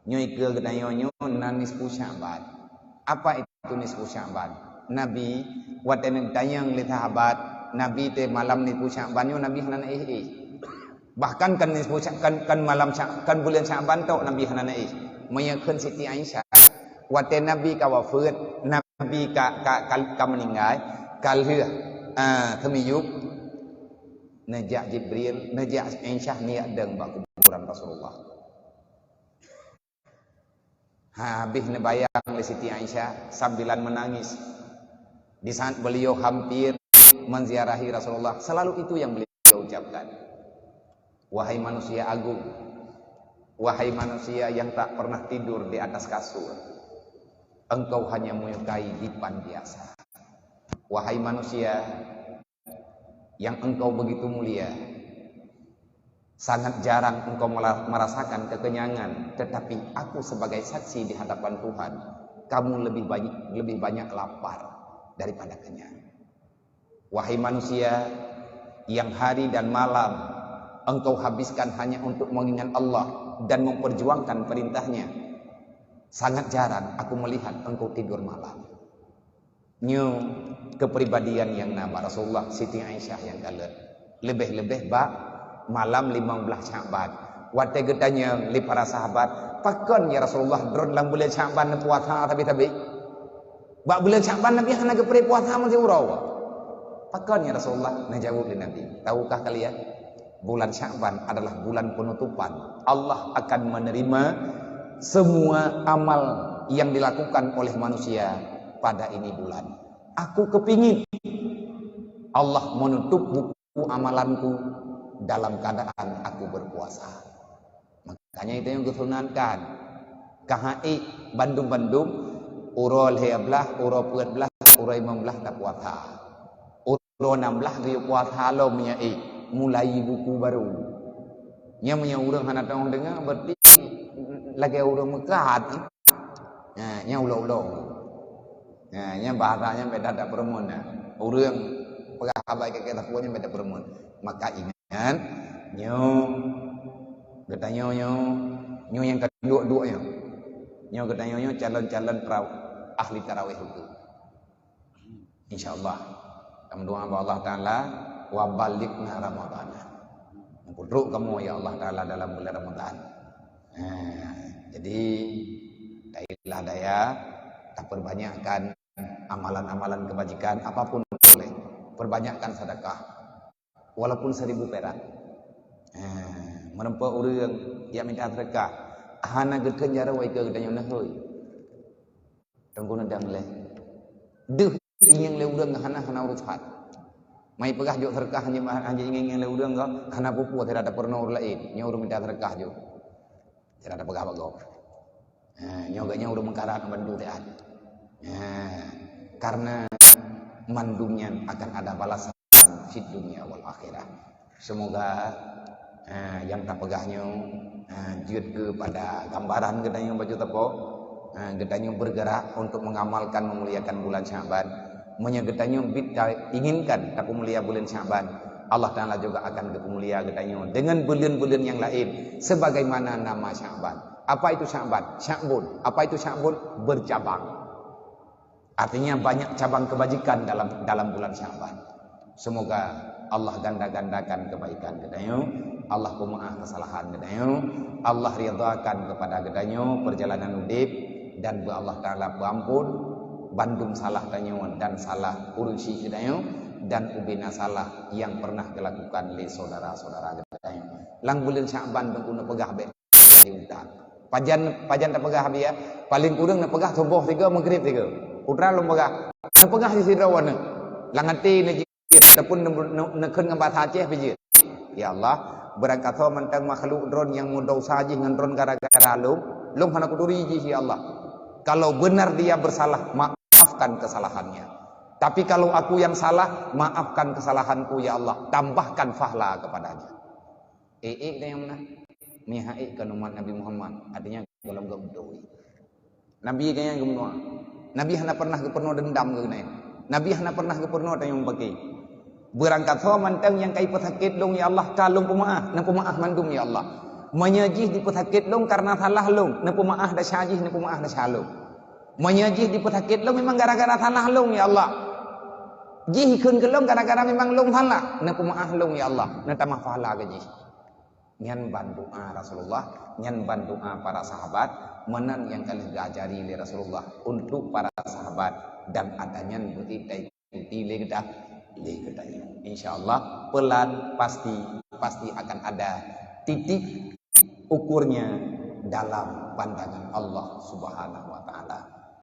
Nyoi ke gedayonyo nan nisfu Sya'ban. Apa itu nisfu Sya'ban? Nabi watene dayang li sahabat, Nabi te malam nisfu Sya'ban yo Nabi hanan Bahkan kan nisfu kan malam kan bulan Sya'ban tok Nabi hanan Meyakeun Siti Aisyah. Watene Nabi ka wafat, Nabi ka meninggal, kalheuh kemiyuk najak Jibril, najak Aisyah niat deung ba kuburan Rasulullah. Habis nebayang oleh Siti Aisyah sambilan menangis. Di saat beliau hampir menziarahi Rasulullah, selalu itu yang beliau ucapkan. Wahai manusia agung, wahai manusia yang tak pernah tidur di atas kasur, engkau hanya menyukai dipan biasa. Wahai manusia yang engkau begitu mulia, sangat jarang engkau merasakan kekenyangan, tetapi aku sebagai saksi di hadapan Tuhan, kamu lebih banyak lapar daripada kenyang. Wahai manusia yang hari dan malam engkau habiskan hanya untuk mengingat Allah dan memperjuangkan perintahnya, sangat jarang aku melihat engkau tidur malam. Nyu kepribadian yang nama Rasulullah Siti Aisyah yang kala lebih-lebih malam 15 Sya'ban. Wate getanya li para sahabat, pakon ya Rasulullah drone dalam bulan Sya'ban puasa tapi bak bulan Sya'ban Nabi hana gepre puasa masih urau. Pakon ya Rasulullah, nah jawab li Nabi, tahukah kalian bulan Sya'ban adalah bulan penutupan. Allah akan menerima semua amal yang dilakukan oleh manusia pada ini bulan. Aku kepingin Allah menutup buku amalanku dalam keadaan aku berpuasa. Makanya itu yang kesunankan. Kahai Bandung-Bandung urol 12, urol 14, urol 15 tak puasa. Urol 16 dia puasa lo punya mulai buku baru. Nya punya urang hana tong dengar berarti lagi urang mekat. Nah, nya ulo-ulo. Nah, nya bahasanya beda tak permun. Urang pegah abai ke kita punya beda permun. Maka ingat nyo getanya nyo yang kedua-duanya nyo getanya calon-calon ahli tarawih itu insyaallah kami doa kepada Allah taala wa balighna Ramadan. Pudruk kamu ya Allah taala dalam bulan Ramadan. Jadi dailah daya tak perbanyakkan amalan-amalan kebajikan apapun boleh. Perbanyakkan sedekah walaupun 1000 perak. Menempa urang yang minta sedekah hana gekeun jara wai ke gedanya heuy. Tengku nedang leh. Deuh ingin le urang hana urusan. Mai pegah jo sedekah hanya ingin le urang ka hana pupu tidak ada pernah urang lain. Nya urang minta sedekah jo. Tidak ada pegah bagok. Nya ganya urang mengkarat bandu teh. Karena mandungnya akan ada balasan di dunia wal akhirah. Semoga yang tak pegahnya jut kepada gambaran gedanya baju tepo gedanya bergerak untuk mengamalkan memuliakan bulan Sya'ban. Menyegedanya bid'ah inginkan tak mulia bulan Sya'ban. Allah Taala juga akan kemulia gedanya dengan bulan-bulan yang lain sebagaimana nama Sya'ban. Apa itu Sya'ban? Sya'bun. Apa itu Sya'bun? Bercabang. Artinya banyak cabang kebajikan dalam bulan Sya'ban. Semoga Allah ganda-gandakan kebaikan gedanyo, Allah pemaaf kesalahan gedanyo, Allah ridhakan kepada gedanyo perjalanan udip dan Allah taala ampun bandum salah tanyo dan salah urusi gedanyo dan ubina salah yang pernah dilakukan oleh saudara-saudara gedanyo. Lang bulan Sya'ban dengkuna pegah be diutang. Pajan tak pegah biya, paling kurang nak pegah subuh 3 maghrib 3. Putra lu pegah. Nak pegah di sirawan. Langati ni ataupun nekun ngambat Aceh biji. Ya Allah, berangkat so mentang makhluk drone yang mudau saji dengan drone gara-gara lum hana kuduri ji ya Allah. Kalau benar dia bersalah, maafkan kesalahannya. Tapi kalau aku yang salah, maafkan kesalahanku ya Allah, tambahkan fahla kepadanya. Yang mana? Mihai kan umat Nabi Muhammad, artinya dalam gemdoi. Nabi kayaknya gemdoi. Nabi hana pernah keperno dendam ke naik. Nabi hana pernah keperno tayong bagi. Berangkat so mantang yang kai pesakit dong ya Allah kalung pemaaf, nang pemaaf mandum ya Allah. Menyajih di petakit long karena salah long. Napa maah dah syajih, napa maah dah syalong. Menyajih di petakit long memang gara-gara salah long ya Allah. Jih kun ke long gara-gara memang long salah. Napa maah long ya Allah. Nata mafahala ke jih. Nyan ban doa Rasulullah, nyan ban doa para sahabat, menan yang kalian diajari oleh Rasulullah untuk para sahabat dan adanya beritai legedah. Insyaallah pelan pasti akan ada titik ukurnya dalam pandangan Allah Subhanahu wa taala.